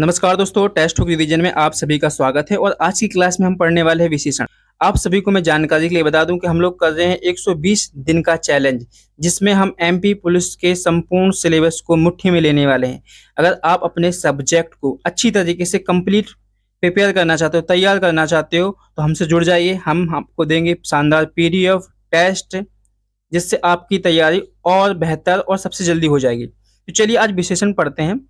नमस्कार दोस्तों, text book revision में आप सभी का स्वागत है। और आज की क्लास में हम पढ़ने वाले हैं विशेषण। आप सभी को मैं जानकारी के लिए बता दूं कि हम लोग कर रहे हैं 120 दिन का चैलेंज, जिसमें हम एमपी पुलिस के संपूर्ण सिलेबस को मुट्ठी में लेने वाले हैं। अगर आप अपने सब्जेक्ट को अच्छी तरीके से कंप्लीट प्रिपेयर करना चाहते हो, तैयार करना चाहते हो, तो हमसे जुड़ जाइए। हम आपको देंगे शानदार पीडीएफ टेस्ट, जिससे आपकी तैयारी और बेहतर और सबसे जल्दी हो जाएगी। तो चलिए आज विशेषण पढ़ते हैं।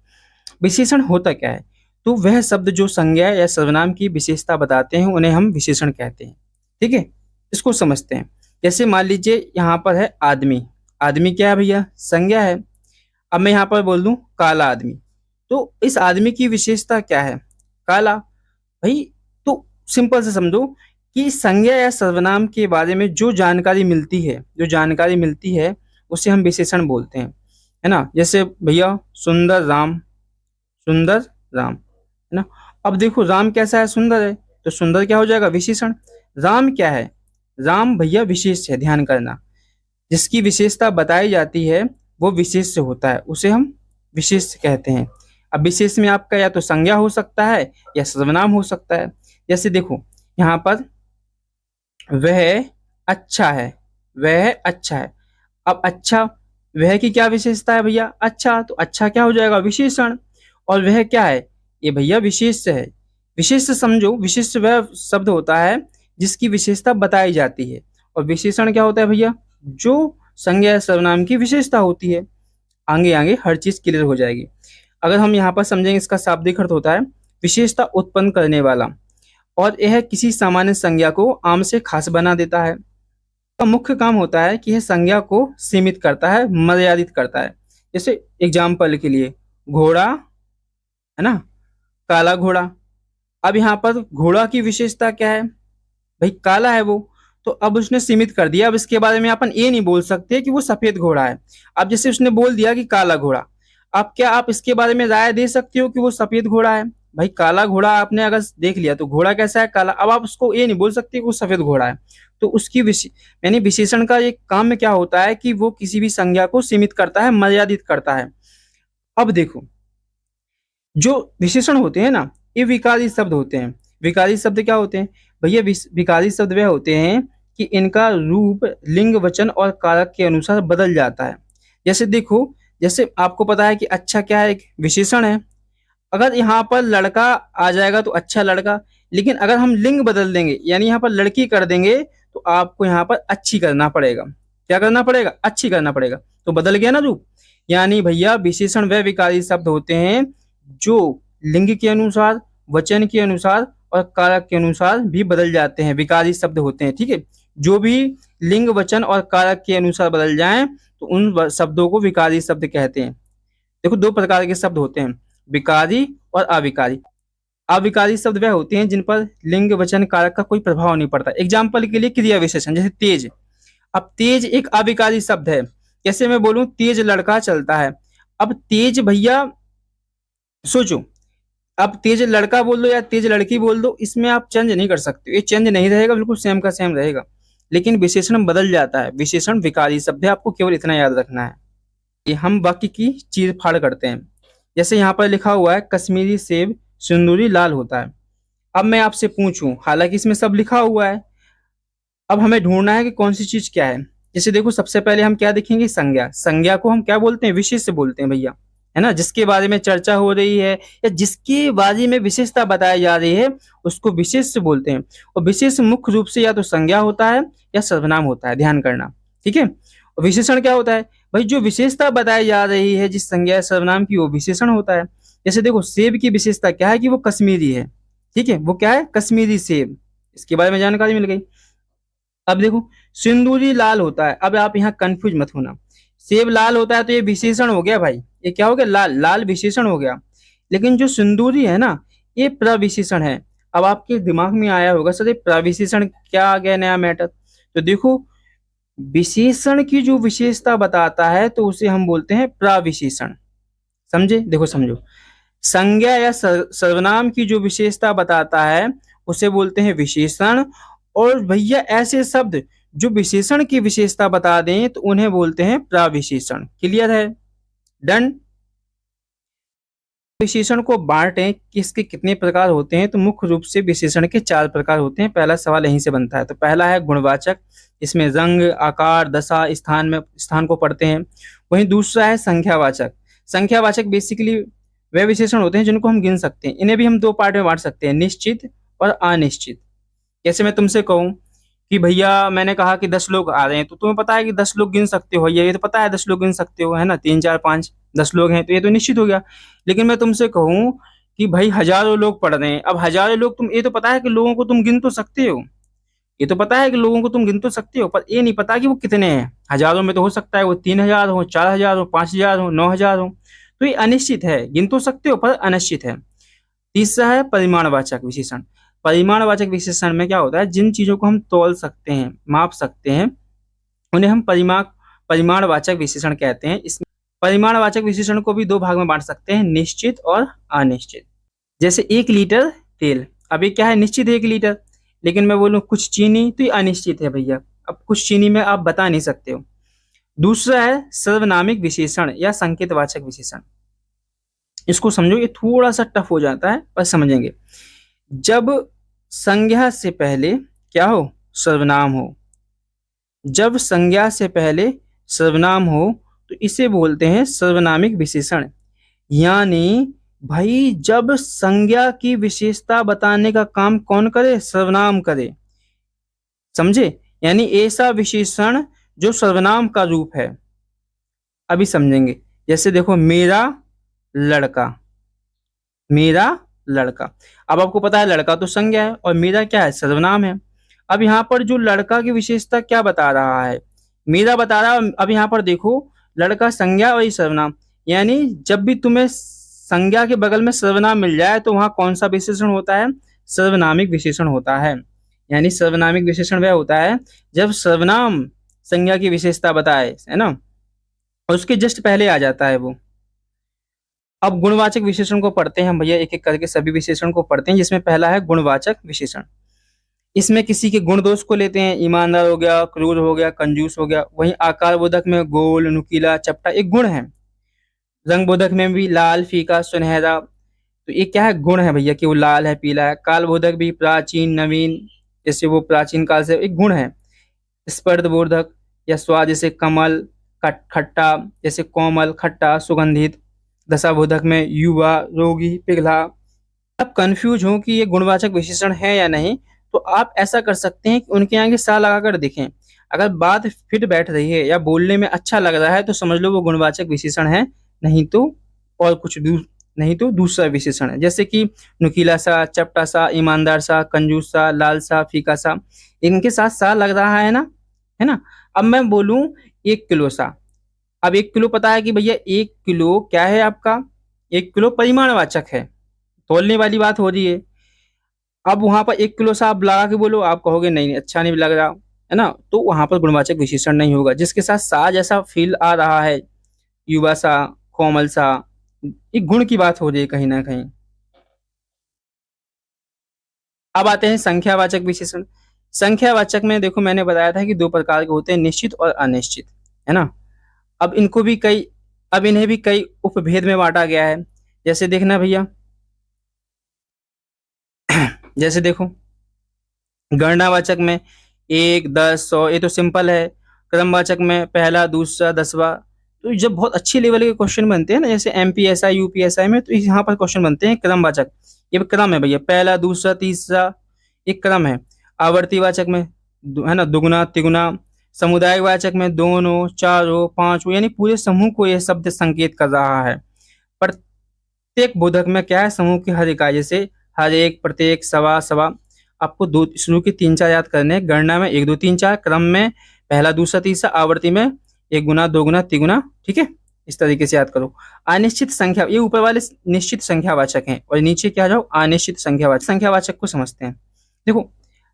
विशेषण होता क्या है? तो वह शब्द जो संज्ञा या सर्वनाम की विशेषता बताते हैं, उन्हें हम विशेषण कहते हैं। ठीक है, इसको समझते हैं। जैसे मान लीजिए यहाँ पर है आदमी। आदमी क्या है भैया? संज्ञा है। अब मैं यहाँ पर बोल दूं काला आदमी, तो इस आदमी की विशेषता क्या है? काला। भाई, तो सिंपल से समझो कि संज्ञा या सर्वनाम के बारे में जो जानकारी मिलती है उसे हम विशेषण बोलते हैं, है ना। जैसे भैया सुंदर राम, सुंदर राम, है ना। अब देखो राम कैसा है? सुंदर है, तो सुंदर क्या हो जाएगा? विशेषण। राम क्या है? राम भैया विशेष है, ध्यान करना। जिसकी विशेषता बताई जाती है वो विशेष से होता है, उसे हम विशेष कहते हैं। अब विशेष में आपका या तो संज्ञा हो सकता है या सर्वनाम हो सकता है। जैसे देखो यहाँ पर वह अच्छा है, वह अच्छा है। अब अच्छा, वह की क्या विशेषता है भैया? अच्छा, तो अच्छा क्या हो जाएगा? विशेषण। और वह क्या है? ये भैया विशेष है। विशेष समझो, विशिष्ट वह शब्द होता है जिसकी विशेषता बताई जाती है। और विशेषण क्या होता है भैया? जो संज्ञा या सर्वनाम की विशेषता होती है। आगे आगे हर चीज क्लियर हो जाएगी। अगर हम यहाँ पर समझेंगे, इसका शाब्दिक अर्थ होता है विशेषता उत्पन्न करने वाला, और यह किसी सामान्य संज्ञा को आम से खास बना देता है। का मुख्य काम होता है कि यह संज्ञा को सीमित करता है, मर्यादित करता है। जैसे एग्जाम्पल के लिए घोड़ा, है ना, काला घोड़ा। अब यहाँ पर घोड़ा की विशेषता क्या है? भाई काला है वो, तो अब उसने सीमित कर दिया। अब इसके बारे में अपन ये नहीं बोल सकते कि वो सफेद घोड़ा है। अब जैसे उसने बोल दिया कि काला घोड़ा, अब क्या आप इसके बारे में राय दे सकते हो कि वो सफेद घोड़ा है? भाई काला घोड़ा आपने अगर देख लिया तो घोड़ा कैसा है? काला। अब आप उसको ये नहीं बोल सकते कि वो सफेद घोड़ा है। तो उसकी यानी विशेषण का एक काम में क्या होता है कि वो किसी भी संज्ञा को सीमित करता है, मर्यादित करता है। अब देखो, जो विशेषण होते हैं ना, ये विकारी शब्द होते हैं। विकारी शब्द क्या होते हैं भैया? विकारी शब्द वह होते हैं कि इनका रूप लिंग, वचन और कारक के अनुसार बदल जाता है। जैसे देखो, जैसे आपको पता है कि अच्छा क्या है? एक विशेषण है। अगर यहाँ पर लड़का आ जाएगा तो अच्छा लड़का, लेकिन अगर हम लिंग बदल देंगे, यानी यहाँ पर लड़की कर देंगे, तो आपको यहाँ पर अच्छी करना पड़ेगा। क्या करना पड़ेगा? अच्छी करना पड़ेगा। तो बदल गया ना रूप। यानी भैया विशेषण वह विकारी शब्द होते हैं जो लिंग के अनुसार, वचन के अनुसार और कारक के अनुसार भी बदल जाते हैं। विकारी शब्द होते हैं, ठीक है। जो भी लिंग, वचन और कारक के अनुसार बदल जाएं, तो उन शब्दों को विकारी शब्द कहते हैं। देखो, दो प्रकार के शब्द होते हैं, विकारी और अविकारी। अविकारी शब्द वह होते हैं जिन पर लिंग, वचन, कारक का कोई प्रभाव नहीं पड़ता। एग्जाम्पल के लिए क्रिया विशेषण, जैसे तेज। अब तेज एक अविकारी शब्द है। जैसे मैं बोलूं तेज लड़का चलता है। अब तेज भैया सोचो, अब तेज लड़का बोल दो या तेज लड़की बोल दो, इसमें आप चेंज नहीं कर सकते। ये चेंज नहीं रहेगा, बिल्कुल सेम का सेम रहेगा। लेकिन विशेषण बदल जाता है। विशेषण विकारी शब्द है, आपको केवल इतना याद रखना है। ये हम बाकी की चीर फाड़ करते हैं। जैसे यहाँ पर लिखा हुआ है कश्मीरी सेब सिंदूरी लाल होता है। अब मैं आपसे पूछूं, हालांकि इसमें सब लिखा हुआ है, अब हमें ढूंढना है कि कौन सी चीज क्या है। जैसे देखो, सबसे पहले हम क्या देखेंगे? संज्ञा। संज्ञा को हम क्या बोलते हैं? विशेष से बोलते हैं भैया, है ना। जिसके बारे में चर्चा हो रही है या जिसके बारे में विशेषता बताई जा रही है, उसको विशेष से बोलते हैं। और विशेष मुख्य रूप से या तो संज्ञा होता है या सर्वनाम होता है, ध्यान करना, ठीक है। और विशेषण क्या होता है? भाई जो विशेषता बताई जा रही है जिस संज्ञा या सर्वनाम की, वो विशेषण होता है। जैसे देखो, सेब की विशेषता क्या है? कि वो कश्मीरी है, ठीक है। वो क्या है? कश्मीरी सेब। इसके बारे में जानकारी मिल गई। अब देखो, सिंदूरी लाल होता है। अब आप यहाँ कंफ्यूज मत होना। सेब लाल होता है तो ये विशेषण हो गया भाई। ये क्या हो गया? लाल। लाल विशेषण हो गया। लेकिन जो सिंदूरी है ना, ये प्रविशेषण है। अब आपके दिमाग में आया होगा सर, ये प्रविशेषण क्या आ गया नया मैटर? तो देखो, विशेषण की जो विशेषता बताता है तो उसे हम बोलते हैं प्रविशेषण। समझे? देखो समझो, संज्ञा या सर्वनाम की जो विशेषता बताता है उसे बोलते हैं विशेषण। और भैया ऐसे शब्द जो विशेषण की विशेषता बता दें तो उन्हें बोलते हैं प्रविशेषण। क्लियर है? डन। विशेषण को बांटें कि इसके कितने प्रकार होते हैं, तो मुख्य रूप से विशेषण के 4 प्रकार होते हैं। पहला सवाल यहीं से बनता है। तो पहला है गुणवाचक, इसमें रंग, आकार, दशा, स्थान को पढ़ते हैं। वहीं दूसरा है संख्यावाचक। संख्यावाचक बेसिकली वे विशेषण होते हैं जिनको हम गिन सकते हैं। इन्हें भी हम 2 पार्ट में बांट सकते हैं, निश्चित और अनिश्चित। जैसे मैं तुमसे कहूं कि भैया मैंने कहा कि 10 लोग आ रहे हैं, तो तुम्हें पता है कि 10 लोग गिन सकते हो, ये तो पता है 10 लोग गिन सकते हो, है ना, 3 4 5 10 लोग हैं, तो ये तो निश्चित हो गया। लेकिन मैं तुमसे कहूं कि भाई हजारों लोग पढ़ रहे हैं, अब हजारों लोग, तुम ये तो पता है कि लोगों को तुम गिन तो सकते हो, ये तो पता है कि लोगों को तुम गिन तो सकते हो, पर ये नहीं पता कि वो कितने हैं। हजारों में तो हो सकता है वो 3000 हो, 4000 हो, 5000 हो, 9000 हो, तो ये अनिश्चित है, गिन तो सकते हो पर अनिश्चित है। तीसरा है परिमाणवाचक विशेषण। परिमाणवाचक विशेषण में क्या होता है, जिन चीजों को हम तौल सकते हैं, माप सकते हैं, उन्हें हम परिमाणवाचक विशेषण कहते हैं। इसमें परिमाणवाचक विशेषण को भी 2 भाग में बांट सकते हैं, निश्चित और अनिश्चित। जैसे 1 लीटर तेल, अब ये क्या है, निश्चित है 1 लीटर, लेकिन मैं बोलूं कुछ चीनी, तो ये अनिश्चित है भैया, अब कुछ चीनी में आप बता नहीं सकते हो। दूसरा है सर्वनामिक विशेषण या संकेतवाचक विशेषण। इसको समझो, ये थोड़ा सा टफ हो जाता है पर समझेंगे। जब संज्ञा से पहले क्या हो, सर्वनाम हो, जब संज्ञा से पहले सर्वनाम हो तो इसे बोलते हैं सर्वनामिक विशेषण। यानी भाई जब संज्ञा की विशेषता बताने का काम कौन करे, सर्वनाम करे, समझे, यानी ऐसा विशेषण जो सर्वनाम का रूप है। अभी समझेंगे। जैसे देखो, मेरा लड़का, मेरा लड़का, अब आपको पता है लड़का तो संज्ञा है और मेरा क्या है, सर्वनाम है। अब यहाँ पर जो लड़का की विशेषता क्या बता रहा है, मेरा बता रहा है। अब यहाँ पर देखो, लड़का संज्ञा और ये सर्वनाम, यानी जब भी तुम्हें संज्ञा के बगल में सर्वनाम मिल जाए तो वहां कौन सा विशेषण होता है, सर्वनामिक विशेषण होता है। यानी सर्वनामिक विशेषण वह होता है जब सर्वनाम संज्ञा की विशेषता बताए, है ना, और उसके जस्ट पहले आ जाता है वो। अब गुणवाचक विशेषण को पढ़ते हैं हम भैया, एक एक करके सभी विशेषण को पढ़ते हैं, जिसमें पहला है गुणवाचक विशेषण। इसमें किसी के गुण दोष को लेते हैं, ईमानदार हो गया, क्रूर हो गया, कंजूस हो गया। वहीं आकार बोधक में गोल, नुकीला, चपटा एक गुण है। रंग बोधक में भी लाल, फीका, सुनहरा, तो ये क्या है, गुण है भैया कि वो लाल है, पीला है। काल बोधक भी प्राचीन, नवीन, जैसे वो प्राचीन काल से एक गुण है। स्पर्ध बोधक या स्वाद, जैसे कमल, खट्टा, जैसे कोमल, खट्टा, सुगंधित। दशा बोधक में युवा, रोगी, पिघला। आप कंफ्यूज हो कि ये गुणवाचक विशेषण है या नहीं, तो आप ऐसा कर सकते हैं कि उनके आगे सा लगाकर देखें। अगर बात फिट बैठ रही है या बोलने में अच्छा लग रहा है तो समझ लो वो गुणवाचक विशेषण है, नहीं तो और कुछ नहीं तो दूसरा विशेषण है। जैसे कि नुकीला सा, चपटा सा, ईमानदार सा, कंजूस सा, लाल सा, फीका सा, इनके साथ सा लग रहा है ना, है ना। अब मैं बोलूं 1 किलो सा, अब 1 किलो पता है कि भैया 1 किलो क्या है आपका, 1 किलो परिमाणवाचक है, तोलने वाली बात हो रही है। अब वहां पर 1 किलो सा आप लगा के बोलो, आप कहोगे नहीं अच्छा नहीं लग रहा, है ना, तो वहां पर गुणवाचक विशेषण नहीं होगा। जिसके साथ सा जैसा फील आ रहा है, युवा सा, कोमल सा, एक गुण की बात हो रही है कहीं ना कहीं। अब आते हैं संख्यावाचक विशेषण। संख्यावाचक में देखो मैंने बताया था कि 2 प्रकार के होते हैं, निश्चित और अनिश्चित, है ना। अब इनको भी कई अब इन्हें भी कई उपभेद में बांटा गया है। जैसे देखना भैया, जैसे देखो, गणनावाचक में 1 10 100, ये तो सिंपल है। क्रमवाचक में पहला, दूसरा, 10वां। तो जब बहुत अच्छी लेवल के क्वेश्चन बनते हैं ना, जैसे एमपीएसआई, यूपीएसआई में, तो यहाँ पर क्वेश्चन बनते हैं क्रमवाचक। ये क्रम है भैया, पहला, दूसरा, तीसरा, एक क्रम है। आवर्तीवाचक में है ना, दुगुना, तिगुना। समुदायवाचक में दोनों, चारों, पांचों, यानी पूरे समूह को यह शब्द संकेत कर रहा है। प्रत्येक बोधक में क्या है, समूह की हर इकाई, जैसे हर एक, प्रत्येक, सवा, सवा। आपको दो शुरू के 3 4 याद करने हैं। गणना में 1 2 3 4, क्रम में पहला, दूसरा, तीसरा, आवर्ती में 1 गुना, 2 गुना, तिगुना, ठीक है, इस तरीके से याद करो। अनिश्चित संख्या, ये ऊपर वाले निश्चित संख्यावाचक हैं और नीचे क्या जाओ, अनिश्चित संख्यावाचक। संख्यावाचक को समझते हैं। देखो,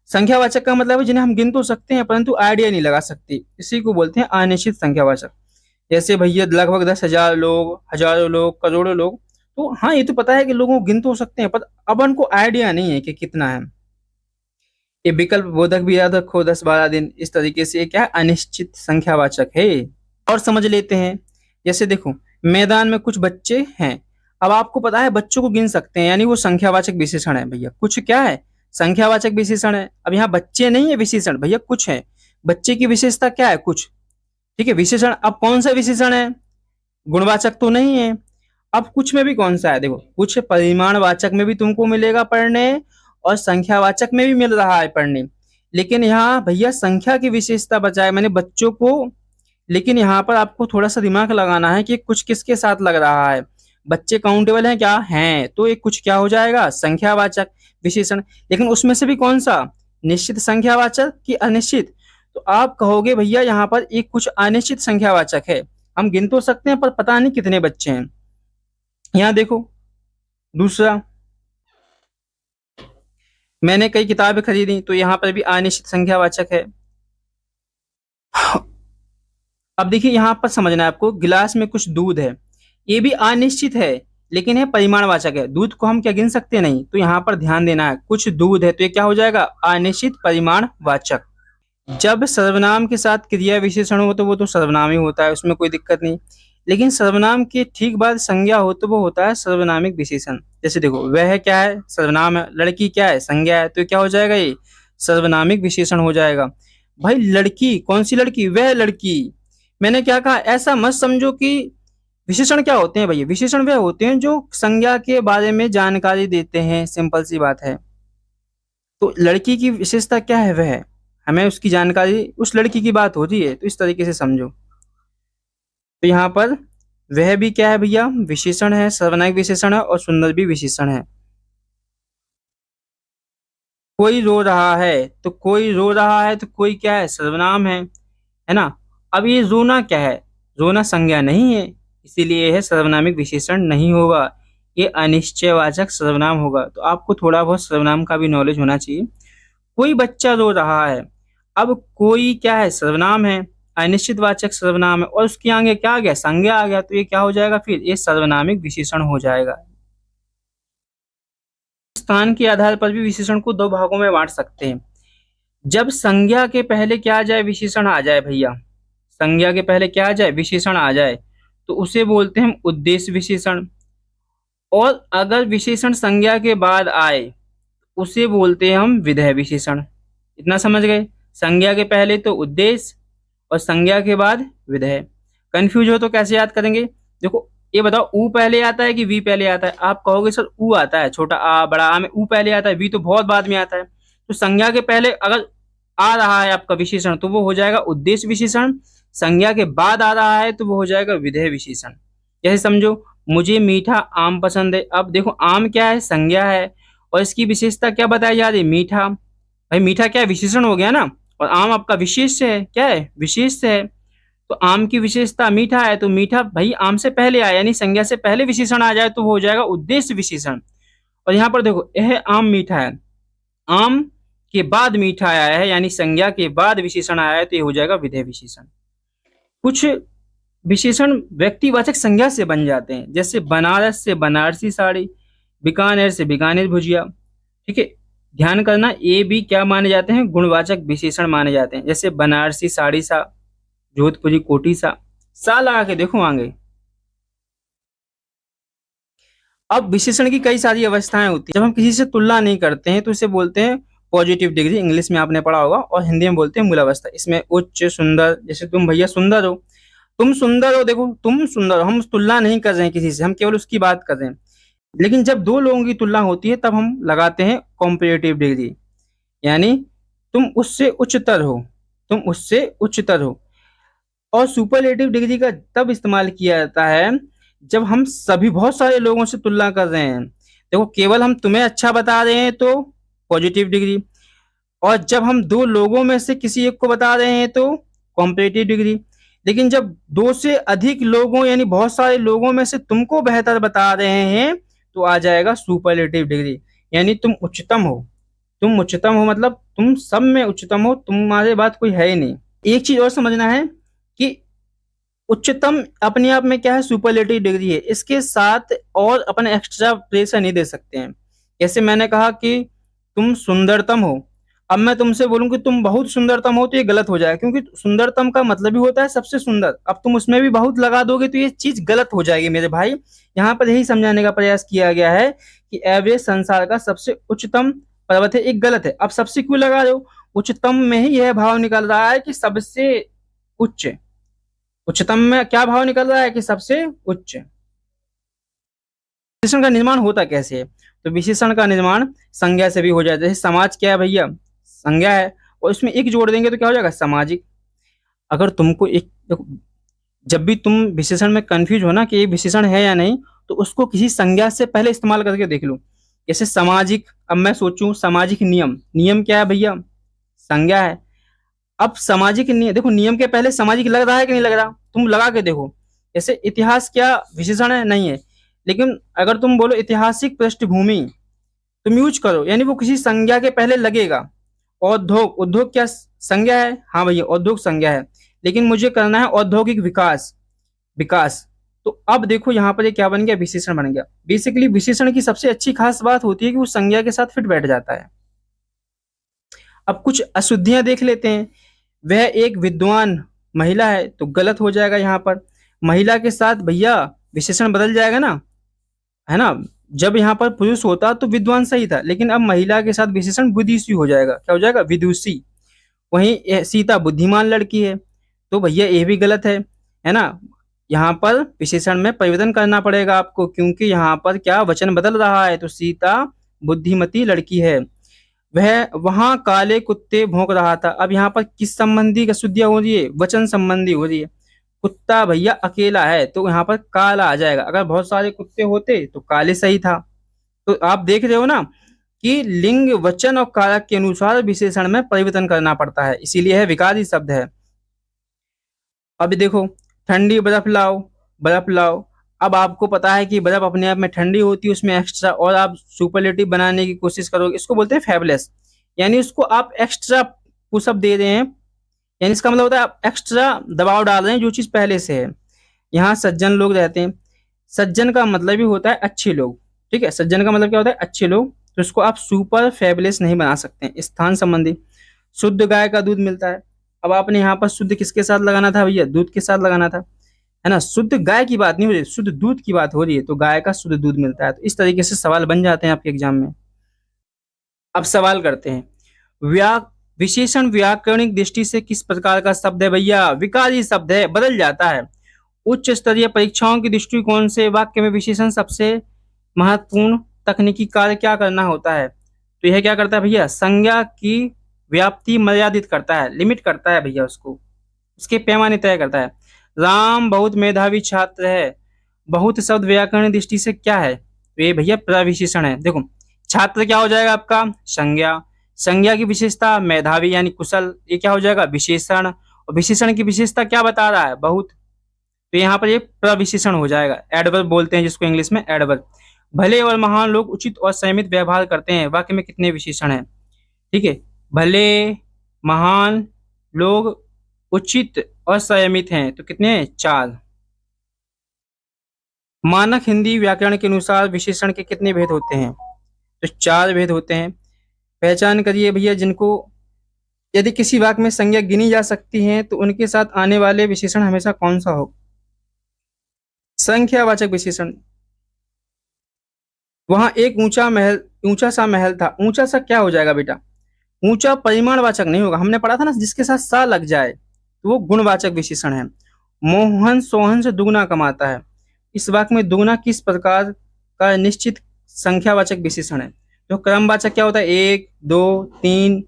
संख्यावाचक का मतलब है जिन्हें हम गिन तो सकते हैं परंतु आइडिया नहीं लगा सकते, इसी को बोलते हैं अनिश्चित संख्यावाचक। जैसे भैया लगभग 10,000 लोग, हजारों लोग, करोड़ों लोग, तो हाँ ये तो पता है कि लोगों को गिन तो सकते हैं, पर अब उनको आइडिया नहीं है कि कितना है। ये विकल्प बोधक भी याद रखो, 10 12 दिन, इस तरीके से क्या अनिश्चित संख्यावाचक है। और समझ लेते हैं, जैसे देखो मैदान में कुछ बच्चे हैं। अब आपको पता है बच्चों को गिन सकते हैं, यानी वो संख्यावाचक विशेषण है भैया। कुछ क्या है? संख्यावाचक विशेषण है। अब यहाँ बच्चे नहीं है विशेषण भैया, कुछ है। बच्चे की विशेषता क्या है? कुछ। ठीक है, विशेषण अब कौन सा विशेषण है? गुणवाचक तो नहीं है। अब कुछ में भी कौन सा है? देखो, कुछ परिमाणवाचक में भी तुमको मिलेगा पढ़ने और संख्यावाचक में भी मिल रहा है पढ़ने। लेकिन यहाँ भैया संख्या की विशेषता बचाए मैंने बच्चों को। लेकिन यहाँ पर आपको थोड़ा सा दिमाग लगाना है कि कुछ किसके साथ लग रहा है। बच्चे काउंटेबल हैं क्या? हैं। तो एक कुछ क्या हो जाएगा? संख्यावाचक विशेषण। लेकिन उसमें से भी कौन सा? निश्चित संख्यावाचक कि अनिश्चित? तो आप कहोगे भैया यहाँ पर एक कुछ अनिश्चित संख्यावाचक है। हम गिन तो सकते हैं पर पता नहीं कितने बच्चे हैं। यहाँ देखो, दूसरा, मैंने कई किताबें खरीदी तो यहाँ पर भी अनिश्चित संख्यावाचक है। अब देखिए यहाँ पर समझना है आपको, गिलास में कुछ दूध है, ये भी अनिश्चित है लेकिन है परिमाणवाचक है। दूध को हम क्या गिन सकते नहीं, तो यहाँ पर ध्यान देना है, कुछ दूध है तो ये क्या हो जाएगा? अनिश्चित परिमाणवाचक। जब सर्वनाम के साथ क्रिया विशेषण हो तो वो तो सर्वनाम ही होता है, उसमें कोई दिक्कत नहीं। लेकिन सर्वनाम के ठीक बाद संज्ञा हो तो वो होता है सर्वनामिक विशेषण। जैसे देखो, वह क्या है? सर्वनाम है। लड़की क्या है? संज्ञा है। तो क्या हो जाएगा? ये सर्वनामिक विशेषण हो जाएगा। भाई लड़की, कौन सी लड़की? वह लड़की। मैंने क्या कहा? ऐसा मत समझो कि विशेषण क्या होते हैं भैया। विशेषण वह होते हैं जो संज्ञा के बारे में जानकारी देते हैं, सिंपल सी बात है। तो लड़की की विशेषता क्या है? वह, हमें उसकी जानकारी, उस लड़की की बात हो रही है, तो इस तरीके से समझो। तो यहाँ पर वह भी क्या है भैया? विशेषण है, सर्वनामिक विशेषण है और सुंदर भी विशेषण है। कोई रो रहा है, तो कोई रो रहा है तो कोई क्या है? सर्वनाम है ना। अब ये रोना क्या है? रोना संज्ञा नहीं है, इसीलिए यह सर्वनामिक विशेषण नहीं होगा, ये अनिश्चयवाचक सर्वनाम होगा। तो आपको थोड़ा बहुत सर्वनाम का भी नॉलेज होना चाहिए। कोई बच्चा रो रहा है, अब कोई क्या है? सर्वनाम है, अनिश्चितवाचक सर्वनाम है और उसके आगे क्या आ गया? संज्ञा आ गया, तो ये क्या हो जाएगा? फिर ये सर्वनामिक विशेषण हो जाएगा। स्थान के आधार पर भी विशेषण को दो भागों में बांट सकते हैं। जब संज्ञा के पहले क्या आ जाए? विशेषण आ जाए भैया। संज्ञा के पहले क्या आ जाए? विशेषण आ जाए, तो उसे बोलते हैं हम उद्देश्य विशेषण। और अगर विशेषण संज्ञा के बाद आए उसे बोलते हैं हम विधेय विशेषण। इतना समझ गए? संज्ञा के पहले तो उद्देश्य और संज्ञा के बाद विधेय। कंफ्यूज हो तो कैसे याद करेंगे? देखो, ये बताओ, ऊ पहले आता है कि वी पहले आता है? आप कहोगे सर ऊ आता है, छोटा आ बड़ा आ में ऊ पहले आता है, वी तो बहुत बाद में आता है। तो संज्ञा के पहले अगर आ रहा है आपका विशेषण तो वो हो जाएगा उद्देश्य विशेषण। संज्ञा के बाद आ रहा है तो वो हो जाएगा विधेय विशेषण। जैसे समझो, मुझे मीठा आम पसंद है। अब देखो, आम क्या है? संज्ञा है और इसकी विशेषता क्या बताई जा रही है? मीठा। भाई मीठा क्या है? विशेषण हो गया ना। और आम आपका विशेष है, क्या है? विशेष है। तो आम की विशेषता मीठा है, तो मीठा भाई आम से पहले आया, यानी संज्ञा से पहले विशेषण आ जाए तो वो हो जाएगा उद्देश्य विशेषण। और यहाँ पर देखो, यह आम मीठा है, आम के बाद मीठा आया है, यानी संज्ञा के बाद विशेषण आया है, तो ये हो जाएगा विधेय विशेषण। कुछ विशेषण व्यक्तिवाचक संज्ञा से बन जाते हैं, जैसे बनारस से बनारसी साड़ी, बीकानेर से बीकानेर भुजिया। ठीक है, ध्यान करना, ये भी क्या माने जाते हैं? गुणवाचक विशेषण माने जाते हैं। जैसे बनारसी साड़ी सा, जोधपुरी कोटी सा लगा के देखो आगे। अब विशेषण की कई सारी अवस्थाएं होती हैं। जब हम किसी से तुलना नहीं करते हैं तो इसे बोलते हैं पॉजिटिव डिग्री, इंग्लिश में आपने पढ़ा होगा, और हिंदी में बोलते हैं मूलावस्था। इसमें उच्च, सुंदर, जैसे तुम भैया सुंदर हो, तुम सुंदर हो, देखो तुम सुंदर हो, हम तुलना नहीं कर रहे हैं किसी से, हम केवल उसकी बात कर रहे हैं। लेकिन जब दो लोगों की तुलना होती है तब हम लगाते हैं कॉम्पेरेटिव डिग्री, यानी तुम उससे उच्चतर हो, तुम उससे उच्चतर हो। और सुपरलेटिव डिग्री का तब इस्तेमाल किया जाता है जब हम सभी बहुत सारे लोगों से तुलना कर रहे हैं। देखो, केवल हम तुम्हें अच्छा बता रहे हैं तो पॉजिटिव डिग्री, और जब हम दो लोगों में से किसी एक को बता रहे हैं तो कॉम्पेरेटिव डिग्री। लेकिन जब दो से अधिक लोगों यानी बहुत सारे लोगों में से तुमको बेहतर बता रहे हैं तो आ जाएगा सुपरलेटिव डिग्री, यानी तुम उच्चतम हो। तुम उच्चतम हो मतलब तुम सब में उच्चतम हो, तुम्हारे बात कोई है ही नहीं। एक चीज और समझना है कि उच्चतम अपने आप में क्या है? सुपरलेटिव डिग्री है, इसके साथ और अपन एक्स्ट्रा प्रेशर नहीं दे सकते हैं। जैसे मैंने कहा कि तुम सुंदरतम हो, अब मैं तुमसे बोलूं कि तुम बहुत सुंदरतम हो तो ये गलत हो जाएगा, क्योंकि सुंदरतम का मतलब ही होता है सबसे सुंदर। अब तुम उसमें भी बहुत लगा दोगे तो ये चीज गलत हो जाएगी मेरे भाई। यहाँ पर यही समझाने का प्रयास किया गया है कि एवरेज संसार का सबसे उच्चतम पर्वत है, एक गलत है। अब सबसे क्यों लगा रहे हो? उच्चतम में ही यह भाव निकल रहा है कि सबसे उच्च। उच्चतम में क्या भाव निकल रहा है कि सबसे उच्च। विशेषण का निर्माण होता कैसे है? तो विशेषण का निर्माण संज्ञा से भी हो जाता है। जैसे समाज क्या है भैया? संज्ञा है, और इसमें एक जोड़ देंगे तो क्या हो जाएगा? सामाजिक। अगर तुमको एक देखो, जब भी तुम विशेषण में कंफ्यूज हो ना कि ये विशेषण है या नहीं, तो उसको किसी संज्ञा से पहले इस्तेमाल करके देख लो। जैसे सामाजिक, अब मैं सोचूं सामाजिक नियम, नियम क्या है भैया? संज्ञा है। अब सामाजिक नियम, देखो नियम के पहले सामाजिक लग रहा है कि नहीं लग रहा? तुम लगा के देखो। जैसे इतिहास क्या विशेषण है? नहीं है। लेकिन अगर तुम बोलो ऐतिहासिक पृष्ठभूमि, तुम यूज करो, यानी वो किसी संज्ञा के पहले लगेगा। औद्योग, उद्योग क्या संज्ञा है? हाँ भैया, औद्योग संज्ञा है। लेकिन मुझे करना है औद्योगिक विकास, विकास। तो अब देखो यहाँ पर ये क्या बन गया? विशेषण बन गया। बेसिकली विशेषण की सबसे अच्छी खास बात होती है कि वो संज्ञा के साथ फिट बैठ जाता है। अब कुछ अशुद्धियां देख लेते हैं। वह एक विद्वान महिला है, तो गलत हो जाएगा यहाँ पर। महिला के साथ भैया विशेषण बदल जाएगा ना, है ना? जब यहाँ पर पुरुष होता तो विद्वान सही था, लेकिन अब महिला के साथ विशेषण विदुषी हो जाएगा। क्या हो जाएगा? विदुषी। वहीं सीता बुद्धिमान लड़की है, तो भैया ये भी गलत है ना? यहाँ पर विशेषण में परिवर्तन करना पड़ेगा आपको, क्योंकि यहाँ पर क्या वचन बदल रहा है। तो सीता बुद्धिमती लड़की है। वह वहां काले कुत्ते भौंक रहा था। अब यहाँ पर किस संबंधी का शुद्धिया हो रही है? वचन संबंधी हो रही है। कुत्ता भैया अकेला है, तो यहाँ पर काला आ जाएगा। अगर बहुत सारे कुत्ते होते तो काले सही था। तो आप देख रहे हो ना कि लिंग, वचन और कारक के अनुसार विशेषण में परिवर्तन करना पड़ता है, इसीलिए है विकारी शब्द है। अभी देखो, ठंडी बर्फ लाओ, बर्फ लाओ। अब आपको पता है कि बर्फ अपने आप में ठंडी होती है, उसमें एक्स्ट्रा और आप सुपरलेटिव बनाने की कोशिश करोगे, इसको बोलते हैं फैबुलस। यानी उसको आप एक्स्ट्रा पुशअप दे रहे हैं, यानी इसका मतलब होता है आप एक्स्ट्रा दबाव डाल रहे हैं जो चीज पहले से है। यहाँ सज्जन लोग रहते हैं। सज्जन का मतलब ही होता है अच्छे लोग। ठीक है, सज्जन का मतलब क्या होता है? अच्छे लोग। तो इसको आप सुपर फैबुलस नहीं बना सकते हैं। स्थान संबंधी, शुद्ध गाय का दूध मिलता है। अब आपने यहाँ पर शुद्ध किसके साथ लगाना था भैया? दूध के साथ लगाना था, है ना? शुद्ध गाय की बात नहीं हो रही, शुद्ध दूध की बात हो रही है। तो गाय का शुद्ध दूध मिलता है। तो इस तरीके से सवाल बन जाते हैं आपके एग्जाम में। अब सवाल करते हैं, व्या विशेषण व्याकरणिक दृष्टि से किस प्रकार का शब्द है भैया? विकारी शब्द है, बदल जाता है। उच्च स्तरीय परीक्षाओं के दृष्टिकोण से वाक्य में विशेषण सबसे महत्वपूर्ण तकनीकी कार्य क्या करना होता है? तो यह क्या करता है भैया? संज्ञा की व्याप्ति मर्यादित करता है, लिमिट करता है भैया उसको, उसके पैमाने तय करता है। राम बहुत मेधावी छात्र है। बहुत शब्द व्याकरण दृष्टि से क्या है? तो ये भैया प्रविशेषण है। देखो, छात्र क्या हो जाएगा आपका? संज्ञा। संज्ञा की विशेषता मेधावी यानी कुशल, ये क्या हो जाएगा? विशेषण। और विशेषण की विशेषता क्या बता रहा है? बहुत। तो यहाँ पर ये प्रविशेषण हो जाएगा। एडवर्ब बोलते हैं जिसको इंग्लिश में, एडवर्ब। भले और महान लोग उचित और संयमित व्यवहार करते हैं। वाक्य में कितने विशेषण हैं? ठीक है, भले, महान, लोग, उचित और संयमित हैं, तो कितने हैं? 4। मानक हिंदी व्याकरण के अनुसार विशेषण के कितने भेद होते हैं? तो 4 भेद होते हैं। पहचान करिए भैया जिनको। यदि किसी वाक्य में संज्ञा गिनी जा सकती है तो उनके साथ आने वाले विशेषण हमेशा कौन सा हो? संख्यावाचक विशेषण। वहां एक ऊंचा महल, ऊंचा सा महल था। ऊंचा सा क्या हो जाएगा बेटा? ऊंचा परिमाणवाचक नहीं होगा। हमने पढ़ा था ना, जिसके साथ सा लग जाए तो वो गुणवाचक विशेषण है। मोहन सोहन से दुगना कमाता है। इस वाक्य में दुगना किस प्रकार का निश्चित संख्यावाचक विशेषण है? तो क्रमवाचक क्या होता है? 1, 2, 3।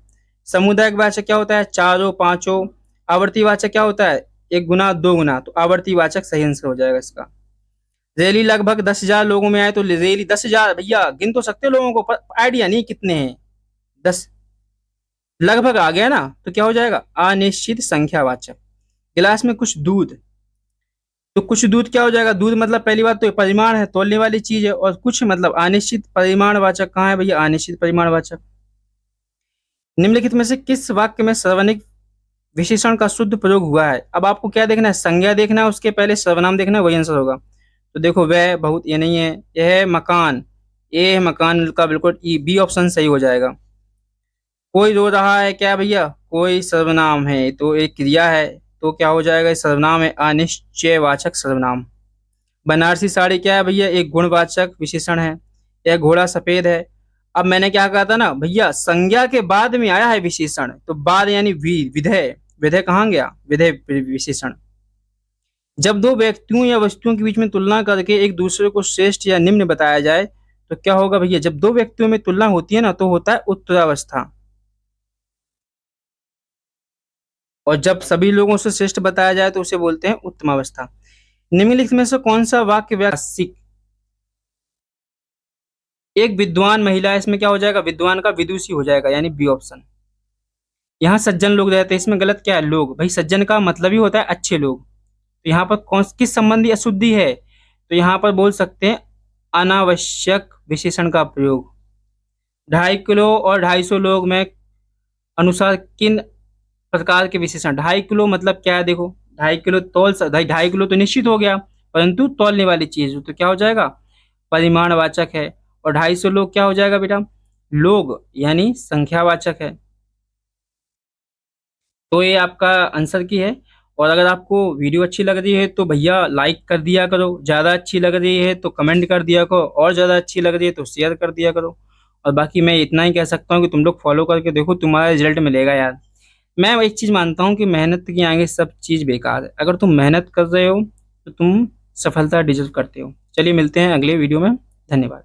समुदायिक वाचक क्या होता है? 4, 5। आवर्तीवाचक क्या होता है? 1 गुना, 2 गुना। तो आवर्तीवाचक सही आंसर हो जाएगा इसका। रैली लगभग 10,000 लोगों में आए। तो रैली 10,000 भैया गिन तो सकते हो लोगों को, पर आइडिया नहीं कितने हैं। 10 लगभग आ गया ना, तो क्या हो जाएगा? अनिश्चित संख्यावाचक। गिलास में कुछ दूध, तो कुछ दूध क्या हो जाएगा? दूध मतलब पहली बात तो परिमाण है, तौलने वाली चीज है। और कुछ मतलब अनिश्चित परिमाणवाचक। कहाँ है भैया? अनिश्चित परिमाणवाचक। निम्नलिखित में से किस वाक्य में सर्वनामिक विशेषण का शुद्ध प्रयोग हुआ है? अब आपको क्या देखना है? संज्ञा देखना है, उसके पहले सर्वनाम देखना है, वही आंसर होगा। तो देखो, वह, बहुत, ये नहीं है। यह है मकान, ये है मकान का बिल्कुल ई, बी ऑप्शन सही हो जाएगा। कोई रो रहा है क्या भैया, कोई सर्वनाम है, तो एक क्रिया है, तो क्या हो जाएगा, सर्वनाम है, अनिश्चयवाचक सर्वनाम। बनारसी साड़ी क्या है भैया, एक गुणवाचक विशेषण है। यह घोड़ा सफेद है। अब मैंने क्या कहा था ना भैया, संज्ञा के बाद में आया है विशेषण, तो बाद यानी विधेय, विधेय कहाँ गया, विधेय विशेषण। जब दो व्यक्तियों या वस्तुओं के बीच में तुलना करके एक दूसरे को श्रेष्ठ या निम्न बताया जाए, तो क्या होगा भैया, जब दो व्यक्तियों में तुलना होती है ना, तो होता है उत्तरावस्था। और जब सभी लोगों से श्रेष्ठ बताया जाए तो उसे बोलते हैं उत्तमावस्था। निम्नलिखित में से कौन सा वाक्य व्यासिक, एक विद्वान महिला है, इसमें क्या हो जाएगा, विद्वान का विदुषी हो जाएगा, यानी बी ऑप्शन। यहाँ सज्जन लोग रहते हैं, इसमें गलत क्या है, लोग, भाई सज्जन का मतलब ही होता है अच्छे लोग। तो यहाँ पर कौन किस संबंधी अशुद्धि है, तो यहाँ पर बोल सकते हैं अनावश्यक विशेषण का प्रयोग। 2.5 किलो और 250 लोग में अनुसार किन प्रकार के विशेषण, 2.5 किलो मतलब क्या है, देखो 2.5 किलो तौल, 2.5 किलो तो निश्चित हो गया, परंतु तौलने वाली चीज तो क्या हो जाएगा, परिमाणवाचक है। और 250 लोग क्या हो जाएगा बेटा, लोग यानी संख्यावाचक है। तो ये आपका आंसर की है। और अगर आपको वीडियो अच्छी लग रही है तो भैया लाइक कर दिया करो, ज़्यादा अच्छी लग रही है तो कमेंट कर दिया करो, और ज़्यादा अच्छी लग रही है तो शेयर कर दिया करो। और बाकी मैं इतना ही कह सकता हूँ कि तुम लोग फॉलो करके देखो, तुम्हारा रिजल्ट मिलेगा यार। मैं एक चीज़ मानता हूँ कि मेहनत के आगे सब चीज़ बेकार है, अगर तुम मेहनत कर रहे हो तो तुम सफलता डिजर्व करते हो। चलिए मिलते हैं अगले वीडियो में, धन्यवाद।